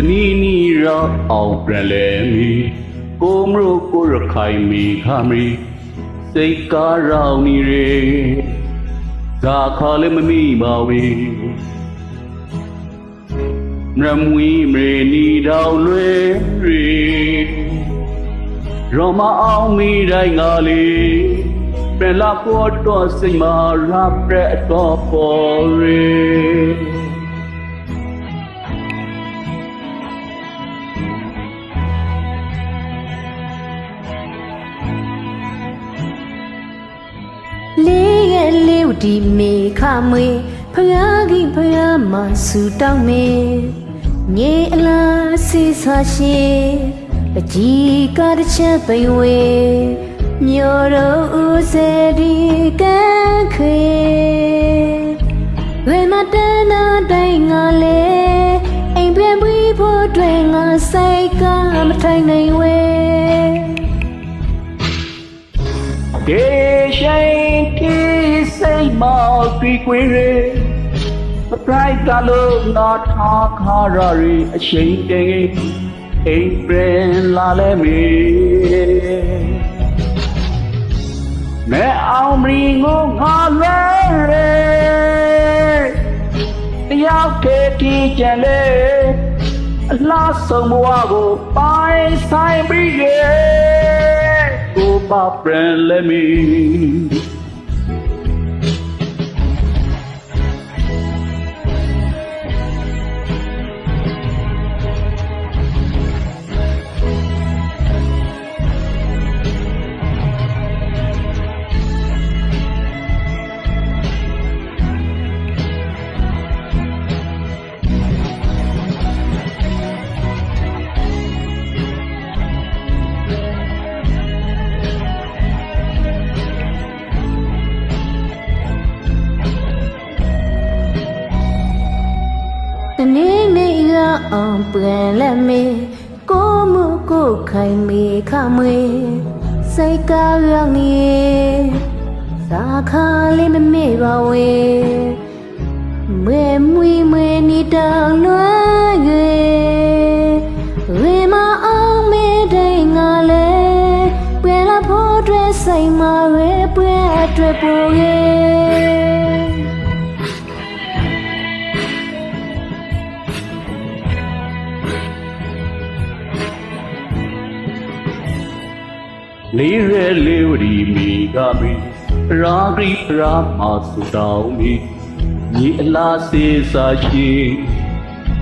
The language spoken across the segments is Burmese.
နီရာအောင်ပြန်လဲမီကိုမလို့ကိုရခိုင်မီခမီစိတ်ကားရောင်နေရေဒါခါလည်းမမိပါဝေနမဝီမေနီတောင်လွေရီရောမအောင်မီတိုင်းငါလေးပြန်လာဖို့တော့စိတ်မာရပ်တဲ့တော့ပေါ်ရေလေးရဲ့လေးဒီမေခမွေဖယားကြီးဖယားမဆူတောင်းမေငေအလားစီစာရှိပကြီးကတစ်ချက်ပိန်ဝေမြို့တော်ဦးစေဒီကခေဝေမတနာတိုင်းငါလေအိမ်ပြန်ပြီးဖို့တွေ့ငါစိတ်ကမထိုင်နိုင်ဝေကေရှိန်ကိစိတ်မောက်ပြီးကွေရေပရိုက်ကလို့နာထားခါရရီအချိန်တည်းအိမ်ပြန်လာလဲမေမဲအောင်မီငိုငါလဲတယောက်တည်းတီးကြလေအလားဆုံးဘဝကိုပိုင်ဆိုင်ပြီးကိုပါပြန်လဲမီနေနေရအောင်ပြန်လက်မေကိုမှုကိုခိုင်မေခမွေစိတ်ကားရောက်နေသာခါလေးမမေ့ပါဝေမွေမွေမွေနီတောင်လွယ်ရေမအောင်မေတိုင်းငါလေပြန်လာဖို့အတွက်စိတ်မာရေပြန်အတွက်ပေါ်ရေလေးရဲလေးဝဒီမီကမီရာဂိရာမဆူတောင်းမီညီအလားစေစာရှိ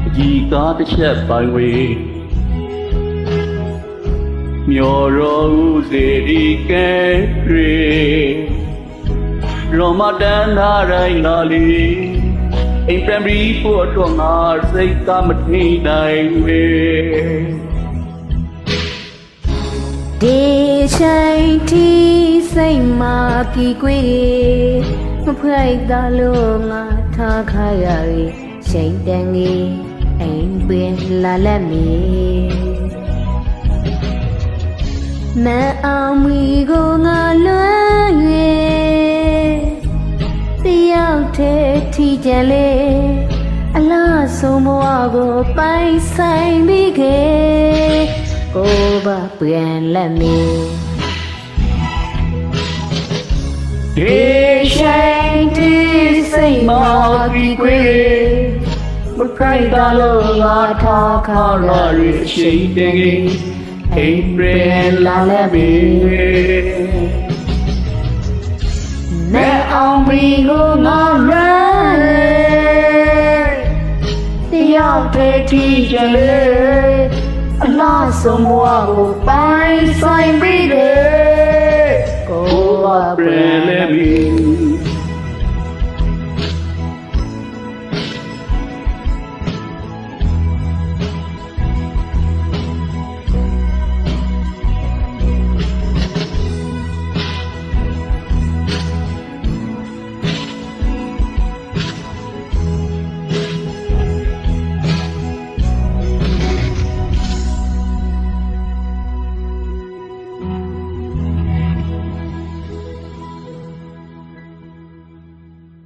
အကြီးကားတစ်ချက်ပိုင်ဝေမျောတော်ဦးစေဒီကဲရေရောမတန်နာတိုင်းငါလေးအိမ်ပြန်ပြီးဖို့တော့ငါစိတ်ကမထိန်နိုင်ဝေဒီချိန်ထိစိတ်မာပြီကွေမဖိုက်သားလို့ငါထားခါရရီချိန်တန်ကြီးအိမ်ပင်လာလက်မီမအောင်မီကိုငါလွမ်း၍တယောက်တည်းထီကြလေအလားဆုံးဘဝကိုပိုင်ဆိုင်ပြီးခဲ့ကိုပါပြန်လက်မီဒီချိန်ဒီစိတ်မောက်ပြီးကွေမခိုင်တာလို့ငါထားခါရရီအချိန်တည်းအိမ်ပြန်လာလဲမေမဲအောင်မီကိုငါရဲတယောက်တည်းတီးကြလေအလားဆုံးဘဝကိုပိုင်ဆိုင်ပြီးကိုပါပြန်လဲမီ